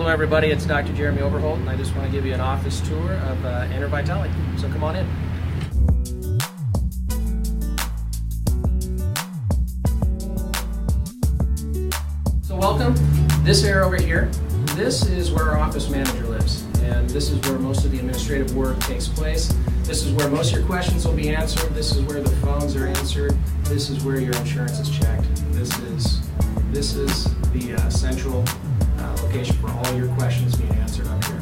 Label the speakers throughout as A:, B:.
A: Hello everybody, it's Dr. Jeremy Overholt, and I just want to give you an office tour of Intervitali. So come on in. So welcome. This area over here, this is where our office manager lives, and this is where most of the administrative work takes place. This is where most of your questions will be answered. This is where the phones are answered. This is where your insurance is checked. This is the central location for all your questions being answered up here.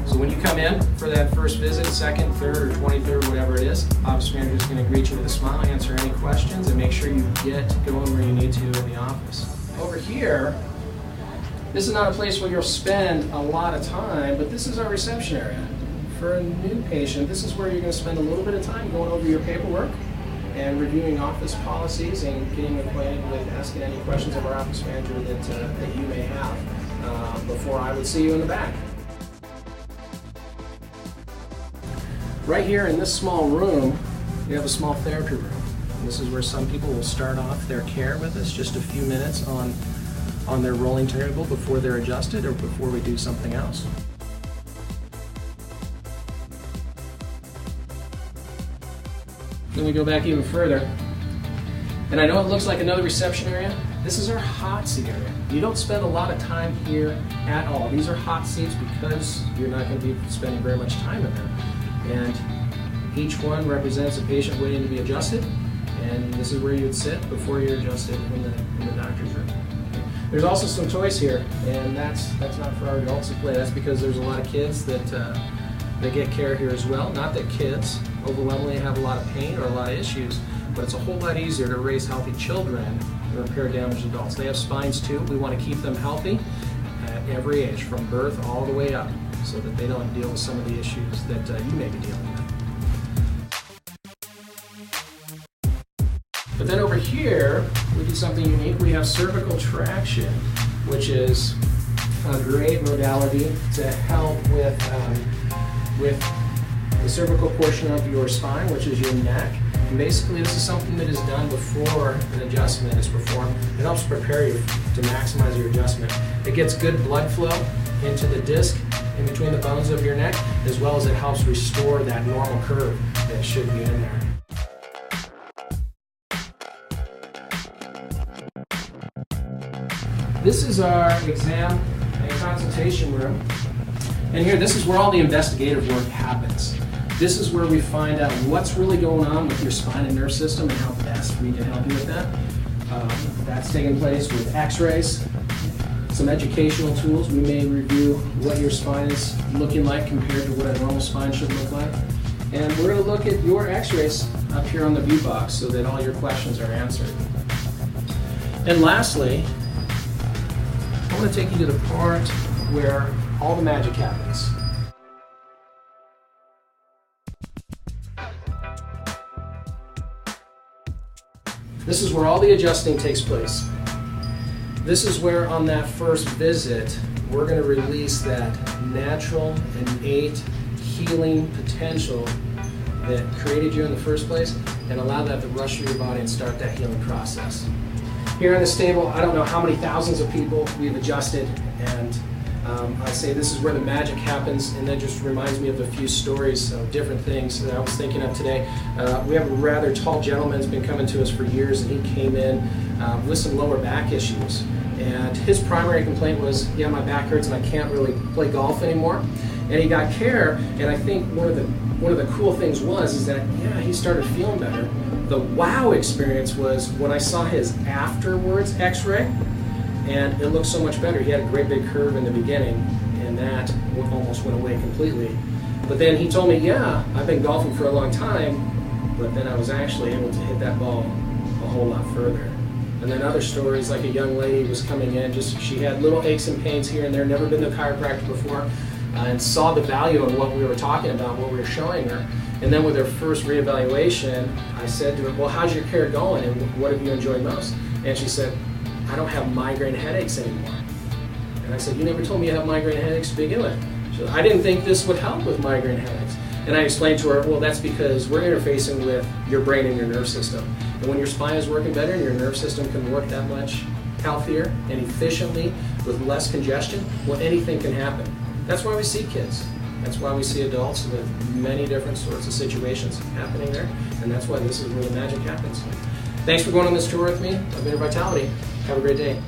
A: So when you come in for that first visit, second, third, or 23rd, whatever it is, office manager is going to greet you with a smile, answer any questions, and make sure you get going where you need to in the office. Over here, this is not a place where you'll spend a lot of time, but this is our reception area. For a new patient, this is where you're going to spend a little bit of time going over your paperwork and reviewing office policies and getting acquainted with asking any questions of our office manager that you may have before I would see you in the back. Right here in this small room, we have a small therapy room. And this is where some people will start off their care with us, just a few minutes on their rolling table before they're adjusted or before we do something else. Then we go back even further. And I know it looks like another reception area. This is our hot seat area. You don't spend a lot of time here at all. These are hot seats because you're not going to be spending very much time in them. And each one represents a patient waiting to be adjusted. And this is where you would sit before you're adjusted in the doctor's room. There's also some toys here, and that's not for our adults to play. That's because there's a lot of kids that get care here as well. Not that kids overwhelmingly have a lot of pain or a lot of issues, but it's a whole lot easier to raise healthy children than repair damaged adults. They have spines too. We want to keep them healthy at every age, from birth all the way up, so that they don't deal with some of the issues that you may be dealing with. But then over here, we do something unique. We have cervical traction, which is a great modality to help with the cervical portion of your spine, which is your neck. And basically, this is something that is done before an adjustment is performed. It helps prepare you to maximize your adjustment. It gets good blood flow into the disc in between the bones of your neck, as well as it helps restore that normal curve that should be in there. This is our exam and consultation room. And here, this is where all the investigative work happens. This is where we find out what's really going on with your spine and nerve system and how best we can help you with that. That's taking place with x-rays, some educational tools. We may review what your spine is looking like compared to what a normal spine should look like. And we're going to look at your x-rays up here on the view box so that all your questions are answered. And lastly, I want to take you to the part where all the magic happens. This is where all the adjusting takes place. This is where on that first visit, we're going to release that natural, innate, healing potential that created you in the first place and allow that to rush through your body and start that healing process. Here in this table, I don't know how many thousands of people we've adjusted, and I say this is where the magic happens, and that just reminds me of a few stories of different things that I was thinking of today. We have a rather tall gentleman who's been coming to us for years, and he came in with some lower back issues. And his primary complaint was, yeah, my back hurts and I can't really play golf anymore. And he got care, and I think one of the cool things is that, yeah, he started feeling better. The wow experience was when I saw his afterwards x-ray, and it looked so much better. He had a great big curve in the beginning, and that almost went away completely. But then he told me, yeah, I've been golfing for a long time, but then I was actually able to hit that ball a whole lot further. And then other stories, like a young lady was coming in, she had little aches and pains here and there, never been to a chiropractor before, and saw the value of what we were talking about, what we were showing her. And then with her first reevaluation, I said to her, well, how's your care going and what have you enjoyed most? And she said, I don't have migraine headaches anymore. And I said, you never told me you have migraine headaches to begin with. She said, I didn't think this would help with migraine headaches. And I explained to her, well, that's because we're interfacing with your brain and your nerve system. And when your spine is working better and your nerve system can work that much healthier and efficiently with less congestion, well, anything can happen. That's why we see kids. That's why we see adults with many different sorts of situations happening there, and that's why this is where the magic happens. Thanks for going on this tour with me of Inner Vitality. Have a great day.